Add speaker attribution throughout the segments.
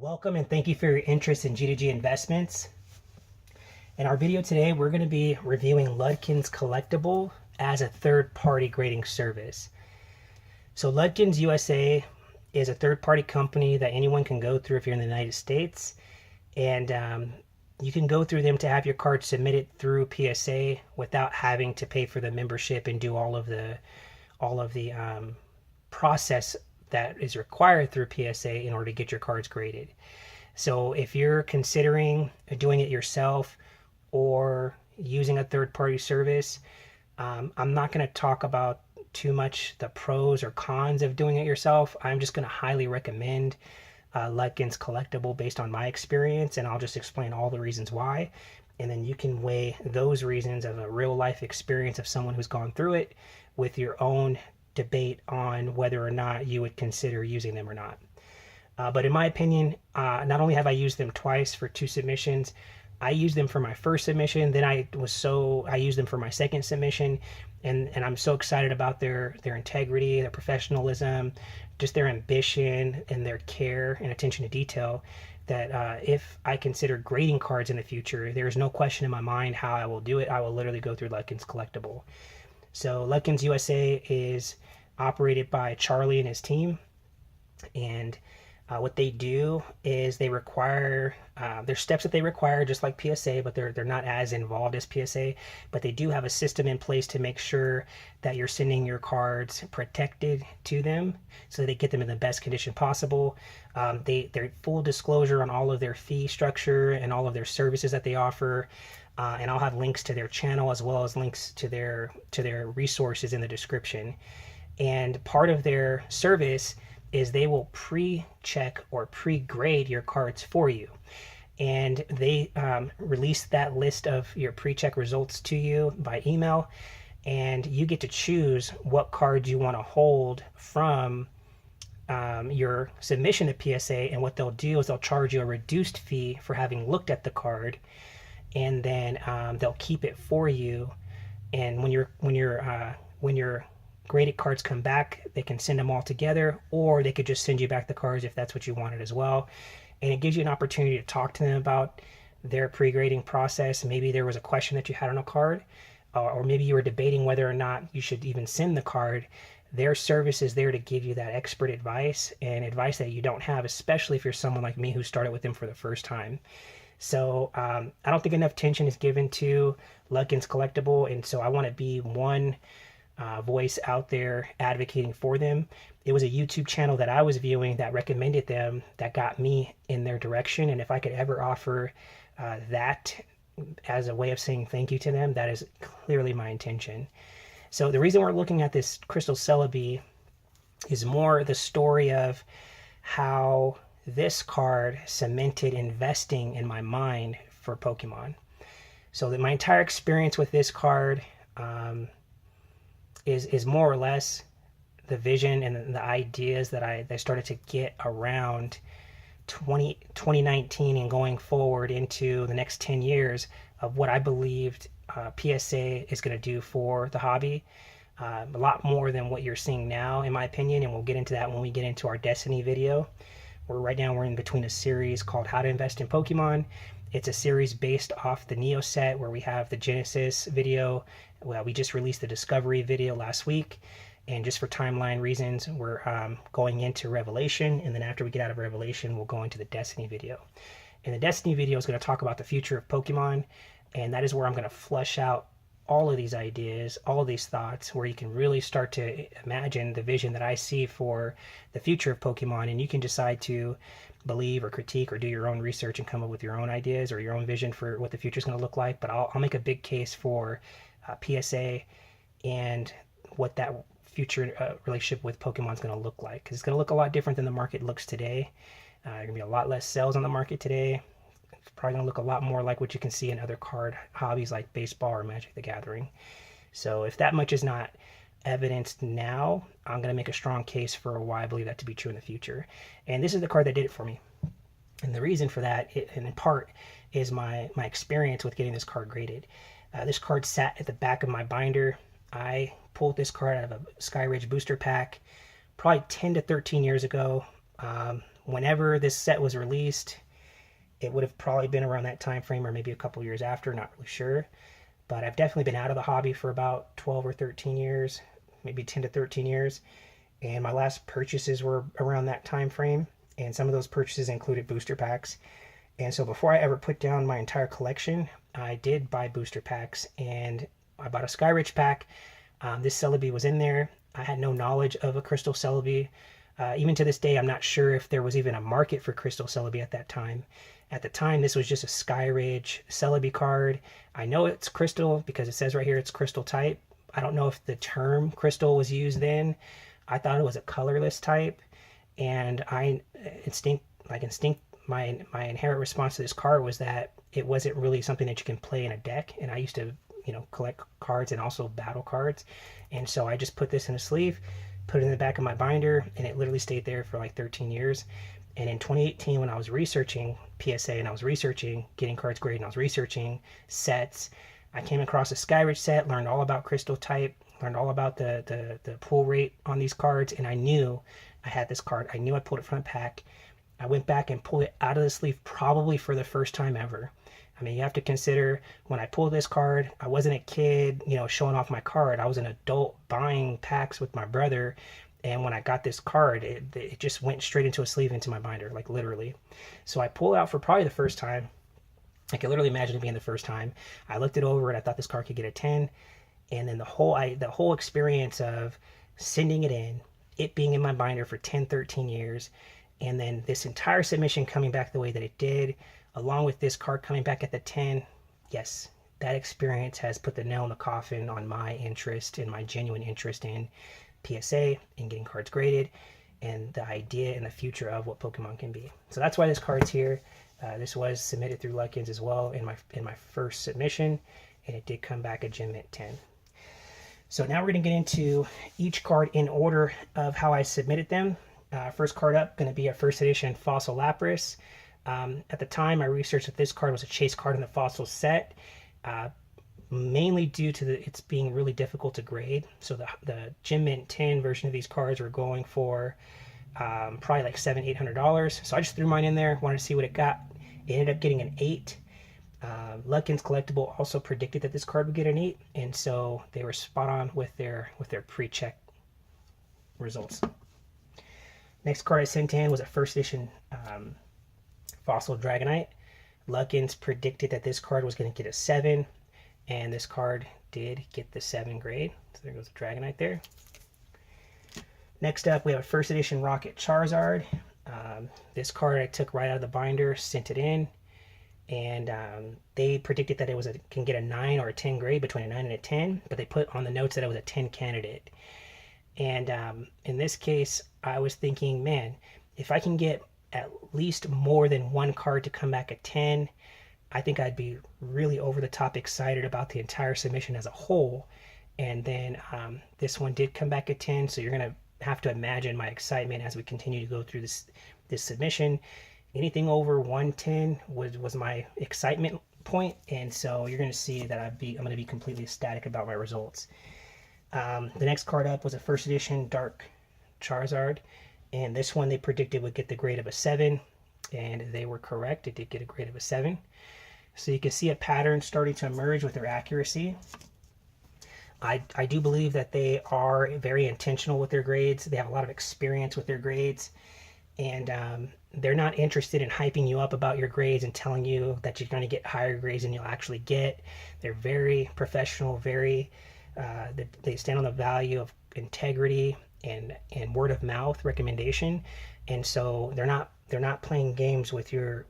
Speaker 1: Welcome and thank you for your interest in G2G Investments. In our video today, we're going to be reviewing Ludkins Collectible as a third-party grading service. So Ludkins USA is a third-party company that anyone can go through if you're in the United States. And you can go through them to have your card submitted through PSA without having to pay for the membership and do all of the process that is required through PSA in order to get your cards graded. So if you're considering doing it yourself or using a third-party service, I'm not going to talk about too much the pros or cons of doing it yourself. I'm just going to highly recommend Ludkins Collectible based on my experience, and I'll just explain all the reasons why. And then you can weigh those reasons of a real-life experience of someone who's gone through it with your own debate on whether or not you would consider using them or not. But in my opinion, not only have I used them twice for 2 submissions, I used them for my first submission, then I used them for my second submission, and I'm so excited about their integrity, their professionalism, just their ambition and their care and attention to detail that if I consider grading cards in the future, there is no question in my mind how I will do it. I will literally go through Ludkins Collectible. So Ludkins USA is operated by Charlie and his team, and what they do is they require there's steps that they require just like PSA, but they're not as involved as PSA, but they do have a system in place to make sure that you're sending your cards protected to them so they get them in the best condition possible. They're full disclosure on all of their fee structure and all of their services that they offer. And I'll have links to their channel as well as links to their resources in the description. And part of their service is they will pre-check or pre-grade your cards for you. And they release that list of your pre-check results to you by email. And you get to choose what cards you want to hold from your submission to PSA. And what they'll do is they'll charge you a reduced fee for having looked at the card. And then they'll keep it for you. And when your graded cards come back, they can send them all together, or they could just send you back the cards if that's what you wanted as well. And it gives you an opportunity to talk to them about their pre-grading process. Maybe there was a question that you had on a card, or maybe you were debating whether or not you should even send the card. Their service is there to give you that expert advice, and advice that you don't have, especially if you're someone like me who started with them for the first time. So I don't think enough attention is given to Ludkins Collectible, and so I want to be one voice out there advocating for them. It was a YouTube channel that I was viewing that recommended them that got me in their direction, and if I could ever offer that as a way of saying thank you to them, that is clearly my intention. So the reason we're looking at this Crystal Celebi is more the story of how this card cemented investing in my mind for Pokemon. So that my entire experience with this card is more or less the vision and the ideas that I started to get around 2019 and going forward into the next 10 years of what I believed PSA is going to do for the hobby. A lot more than what you're seeing now, in my opinion, and we'll get into that when we get into our Destiny video. Right now we're in between a series called How to Invest in Pokemon. It's a series based off the Neo set where we have the Genesis video. Well, we just released the Discovery video last week. And just for timeline reasons, we're going into Revelation. And then after we get out of Revelation, we'll go into the Destiny video. And the Destiny video is going to talk about the future of Pokemon. And that is where I'm going to flush out all of these ideas, all of these thoughts, where you can really start to imagine the vision that I see for the future of Pokemon. And you can decide to believe or critique or do your own research and come up with your own ideas or your own vision for what the future is going to look like. But I'll make a big case for PSA and what that future relationship with Pokemon is going to look like. Because it's going to look a lot different than the market looks today. There are going to be a lot less sales on the market today. It's probably going to look a lot more like what you can see in other card hobbies like baseball or Magic the Gathering. So if that much is not evidenced now, I'm going to make a strong case for why I believe that to be true in the future. And this is the card that did it for me. And the reason for that, and in part, is my experience with getting this card graded. This card sat at the back of my binder. I pulled this card out of a Sky Ridge booster pack probably 10 to 13 years ago whenever this set was released, it would have probably been around that time frame or maybe a couple years after, not really sure. But I've definitely been out of the hobby for about 12 or 13 years, maybe 10 to 13 years. And my last purchases were around that time frame. And some of those purchases included booster packs. And so before I ever put down my entire collection, I did buy booster packs. And I bought a Skyridge pack. This Celebi was in there. I had no knowledge of a Crystal Celebi. Even to this day, I'm not sure if there was even a market for Crystal Celebi at that time. At the time, this was just a Skyridge Celebi card. I know it's Crystal because it says right here it's Crystal type. I don't know if the term Crystal was used then. I thought it was a colorless type, and my inherent response to this card was that it wasn't really something that you can play in a deck. And I used to, collect cards and also battle cards, and so I just put this in a sleeve, put it in the back of my binder, and it literally stayed there for like 13 years. And in 2018, when I was researching PSA and I was researching getting cards graded and I was researching sets, I came across a Skyridge set, learned all about Crystal type, learned all about the pull rate on these cards, and I knew I had this card. I knew I pulled it from a pack. I went back and pulled it out of the sleeve probably for the first time ever. I mean, you have to consider when I pulled this card, I wasn't a kid, showing off my card. I was an adult buying packs with my brother. And when I got this card, it just went straight into a sleeve into my binder, like literally. So I pulled it out for probably the first time. I can literally imagine it being the first time. I looked it over and I thought this card could get a 10. And then the whole experience of sending it in, it being in my binder for 10, 13 years, and then this entire submission coming back the way that it did, along with this card coming back at the 10, yes, that experience has put the nail in the coffin on my interest and my genuine interest in PSA and getting cards graded and the idea and the future of what Pokemon can be. So that's why this card's here. This was submitted through Ludkins as well in my first submission, and it did come back a Gem Mint 10. So now we're going to get into each card in order of how I submitted them. First card up going to be a first edition Fossil Lapras. At the time, I researched that this card was a chase card in the Fossil set, mainly due to it's being really difficult to grade. So the Gem Mint 10 version of these cards were going for probably like $700, $800. So I just threw mine in there, wanted to see what it got. It ended up getting an 8. Ludkins Collectible also predicted that this card would get an 8, and so they were spot on with their pre-check results. Next card I sent in was a first edition Fossil Dragonite. Ludkins predicted that this card was going to get a 7, and this card did get the 7 grade. So there goes the Dragonite there. Next up, we have a first edition Rocket Charizard. This card I took right out of the binder, sent it in, and they predicted that it can get a 9 or a 10 grade, between a 9 and a 10, but they put on the notes that it was a 10 candidate. And in this case, I was thinking, man, if I can get at least more than one card to come back a 10, I think I'd be really over the top excited about the entire submission as a whole. And then this one did come back at 10, so you're going to have to imagine my excitement as we continue to go through this submission. Anything over 110 was my excitement point, and so you're going to see that I'm going to be completely ecstatic about my results. The next card up was a first edition Dark Charizard, and this one they predicted would get the grade of a 7, and they were correct. It did get a grade of a 7. So you can see a pattern starting to emerge with their accuracy. I do believe that they are very intentional with their grades. They have a lot of experience with their grades, and they're not interested in hyping you up about your grades and telling you that you're going to get higher grades than you'll actually get. They're very professional, they stand on the value of integrity and word of mouth recommendation, and so they're not playing games with your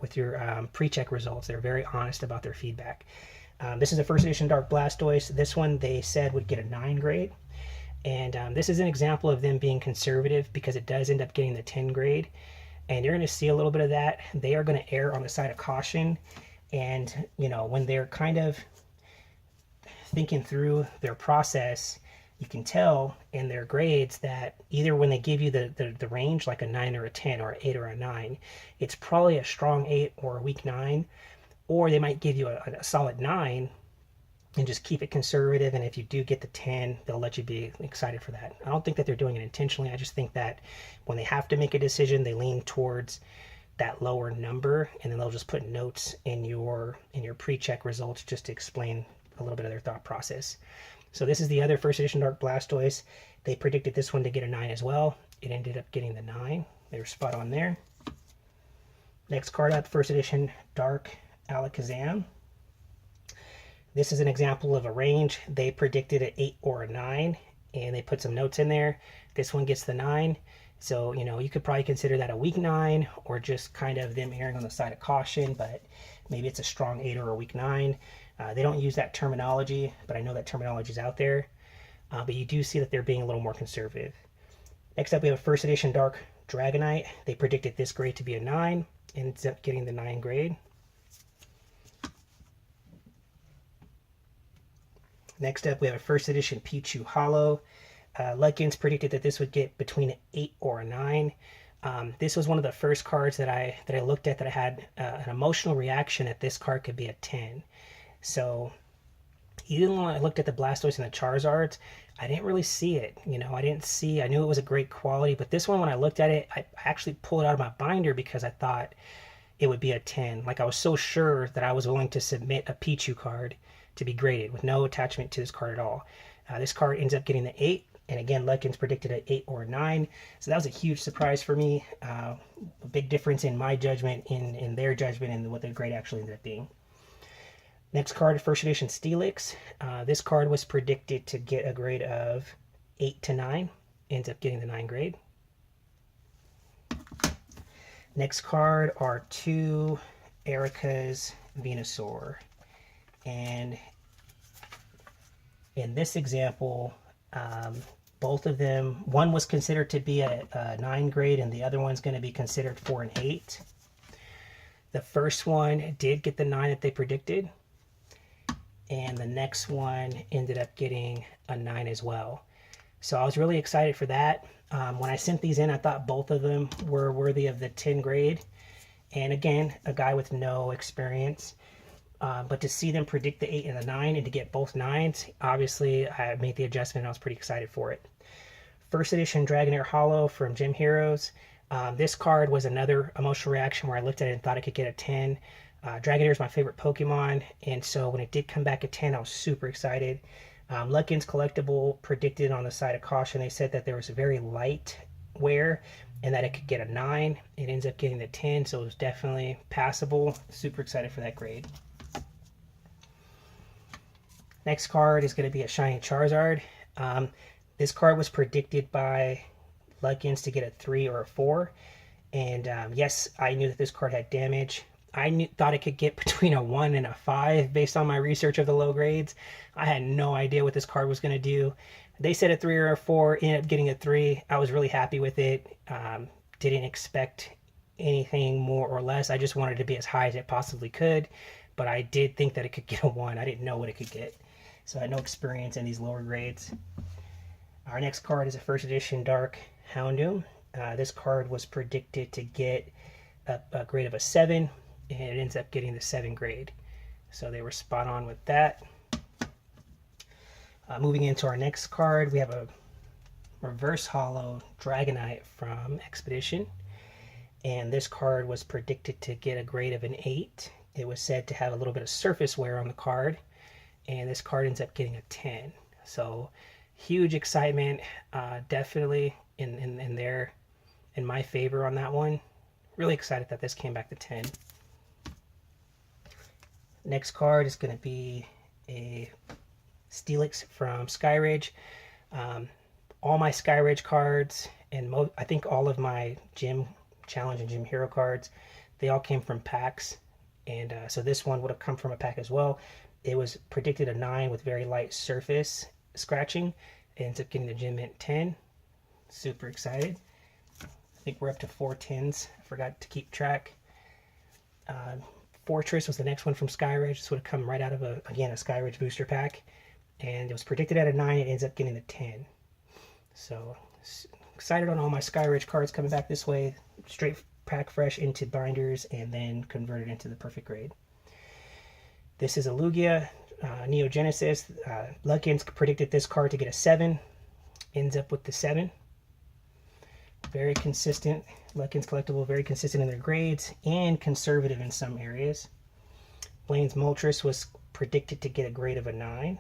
Speaker 1: pre-check results. They're very honest about their feedback. This is a first edition Dark Blastoise. This one they said would get a 9 grade, and this is an example of them being conservative because it does end up getting the 10 grade, and you're going to see a little bit of that. They are going to err on the side of caution, and when they're kind of thinking through their process, you can tell in their grades that either when they give you the range, like a 9 or a 10 or an 8 or a 9, it's probably a strong 8 or a weak 9, or they might give you a solid 9 and just keep it conservative. And if you do get the 10, they'll let you be excited for that. I don't think that they're doing it intentionally. I just think that when they have to make a decision, they lean towards that lower number, and then they'll just put notes in your pre-check results just to explain a little bit of their thought process. So this is the other first edition Dark Blastoise. They predicted this one to get a 9 as well. It ended up getting the 9. They were spot on there. Next card up, first edition Dark Alakazam. This is an example of a range. They predicted an 8 or a 9, and they put some notes in there. This one gets the 9. So, you know, you could probably consider that a weak 9 or just kind of them erring on the side of caution, but maybe it's a strong 8 or a weak 9. They don't use that terminology, but I know that terminology is out there. But you do see that they're being a little more conservative. Next up, we have a first edition Dark Dragonite. They predicted this grade to be a 9, and ends up getting the 9 grade. Next up, we have a first edition Picchu Holo. Ludkins predicted that this would get between an 8 or a 9. This was one of the first cards that I looked at that I had an emotional reaction that this card could be a 10. So even when I looked at the Blastoise and the Charizards, I didn't really see it. You know, I knew it was a great quality, but this one, when I looked at it, I actually pulled it out of my binder because I thought it would be a 10. Like, I was so sure that I was willing to submit a Picchu card to be graded with no attachment to this card at all. This card ends up getting the 8. And again, Ludkins predicted an 8 or a 9. So that was a huge surprise for me. A big difference in my judgment, in their judgment, and what the grade actually ended up being. Next card, first edition Steelix. This card was predicted to get a grade of 8 to 9. Ends up getting the 9 grade. Next card are 2 Erica's Venusaur. And in this example, both of them, one was considered to be a 9 grade and the other one's going to be considered for an 8. The first one did get the 9 that they predicted, and the next one ended up getting a 9 as well. So I was really excited for that. When I sent these in, I thought both of them were worthy of the 10 grade. And again, a guy with no experience. But to see them predict the 8 and the 9 and to get both 9s, obviously I made the adjustment and I was pretty excited for it. First edition Dragonair Holo from Gym Heroes. This card was another emotional reaction where I looked at it and thought it could get a 10. Dragonair is my favorite Pokemon, and so when it did come back a 10, I was super excited. Ludkins Collectable predicted on the side of caution. They said that there was a very light wear and that it could get a 9. It ends up getting the 10, so it was definitely passable. Super excited for that grade. Next card is going to be a shiny Charizard. This card was predicted by Ludkins to get a 3 or a 4. And yes, I knew that this card had damage. I thought it could get between a 1 and a 5 based on my research of the low grades. I had no idea what this card was going to do. They said a 3 or a 4, ended up getting a 3. I was really happy with it. Didn't expect anything more or less. I just wanted it to be as high as it possibly could. But I did think that it could get a 1. I didn't know what it could get. So I had no experience in these lower grades. Our next card is a first edition Dark Houndoom. This card was predicted to get a grade of a 7, and it ends up getting the 7 grade. So they were spot on with that. Moving into our next card, we have a reverse holo Dragonite from Expedition. And this card was predicted to get a grade of an 8. It was said to have a little bit of surface wear on the card, and this card ends up getting a 10. So huge excitement, definitely in my favor on that one. Really excited that this came back to 10. Next card is going to be a Steelix from Skyridge. All my Skyridge cards, and I think all of my Gym Challenge and Gym Hero cards, they all came from packs. And so this one would have come from a pack as well. It was predicted a 9 with very light surface scratching. It ends up getting the Gym Mint 10. Super excited. I think we're up to 4 10s. I forgot to keep track. Fortress was the next one from Skyridge. This would have come right out of a Skyridge booster pack. And it was predicted at a 9. It ends up getting the 10. So excited on all my Skyridge cards coming back this way. Straight pack fresh into binders and then converted into the perfect grade. This is a Lugia Neo Genesis. Ludkins predicted this card to get a 7. Ends up with the 7. Very consistent. Ludkins Collectible, very consistent in their grades and conservative in some areas. Blaine's Moltres was predicted to get a grade of a 9.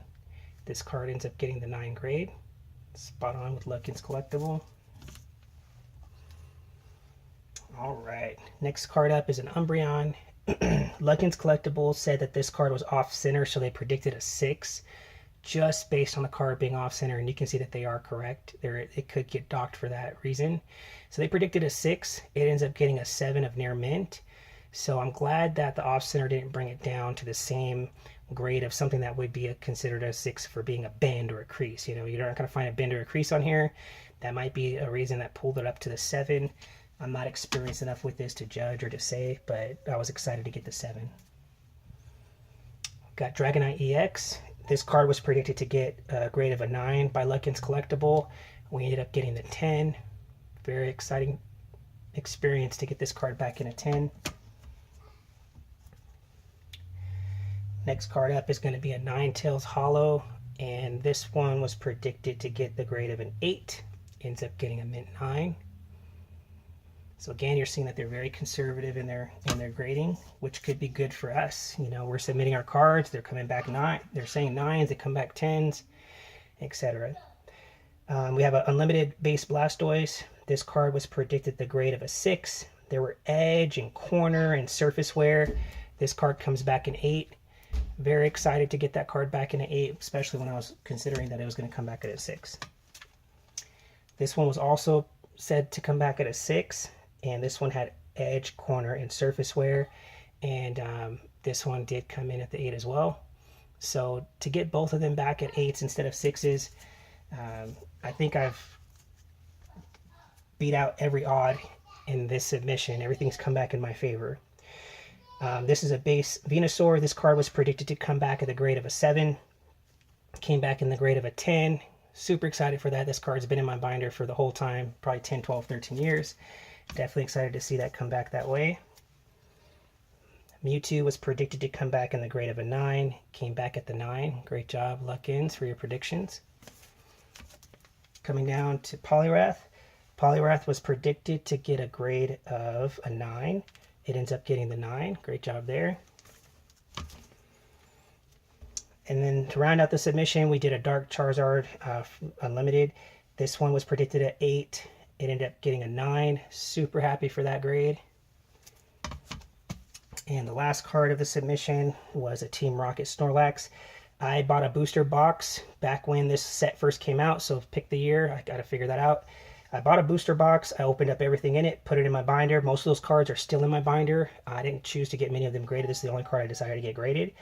Speaker 1: This card ends up getting the 9 grade. Spot on with Ludkins Collectible. Alright, next card up is an Umbreon. Ludkins Collectibles said that this card was off-center, so they predicted a 6 just based on the card being off-center, and you can see that they are correct. It could get docked for that reason. So they predicted a 6. It ends up getting a 7 of near mint. So I'm glad that the off-center didn't bring it down to the same grade of something that would be considered a 6 for being a bend or a crease. You know, you're not going to find a bend or a crease on here. That might be a reason that pulled it up to the 7. I'm not experienced enough with this to judge or to say, but I was excited to get the 7. Got Dragonite EX. This card was predicted to get a grade of a 9 by Ludkins Collectible. We ended up getting the 10. Very exciting experience to get this card back in a 10. Next card up is going to be a Ninetales Holo, and this one was predicted to get the grade of an 8. Ends up getting a mint 9. So again, you're seeing that they're very conservative in their grading, which could be good for us. You know, we're submitting our cards, they're coming back 9. They're saying 9s, they come back 10s, etc. We have an unlimited base Blastoise. This card was predicted the grade of a 6. There were edge and corner and surface wear. This card comes back an 8. Very excited to get that card back in an 8, especially when I was considering that it was going to come back at a 6. This one was also said to come back at a 6. And this one had edge, corner, and surface wear. And this one did come in at the 8 as well. So to get both of them back at 8s instead of 6s, I think I've beat out every odd in this submission. Everything's come back in my favor. This is a base Venusaur. This card was predicted to come back at the grade of a 7. Came back in the grade of a 10. Super excited for that. This card's been in my binder for the whole time, probably 10, 12, 13 years. Definitely excited to see that come back that way. Mewtwo was predicted to come back in the grade of a 9. Came back at the 9. Great job, Ludkins, for your predictions. Coming down to Poliwrath. Poliwrath was predicted to get a grade of a 9. It ends up getting the 9. Great job there. And then to round out the submission, we did a Dark Charizard Unlimited. This one was predicted at 8. It ended up getting a 9. Super happy for that grade. And the last card of the submission was a Team Rocket Snorlax. I bought a booster box back when this set first came out, so pick the year. I got to figure that out. I bought a booster box. I opened up everything in it, put it in my binder. Most of those cards are still in my binder. I didn't choose to get many of them graded. This is the only card I decided to get graded.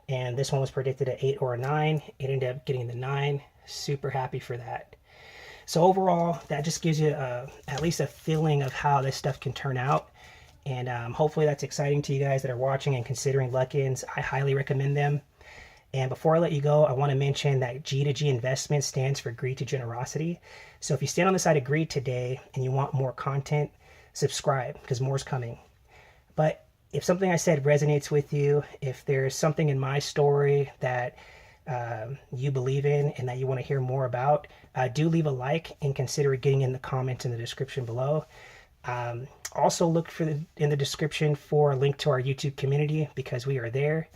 Speaker 1: And this one was predicted at 8 or a 9. It ended up getting the 9. Super happy for that. So overall, that just gives you at least a feeling of how this stuff can turn out. And hopefully that's exciting to you guys that are watching and considering Ludkins. I highly recommend them. And before I let you go, I want to mention that G2G Investments stands for Greed2Generosity. So if you stand on the side of greed today and you want more content, subscribe, because more's coming. But if something I said resonates with you, if there's something in my story that you believe in and that you want to hear more about, do leave a like and consider getting in the comments in the description below. Also look in the description for a link to our YouTube community, because we are there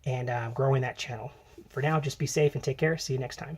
Speaker 1: and growing that channel. For now, just be safe and take care. See you next time.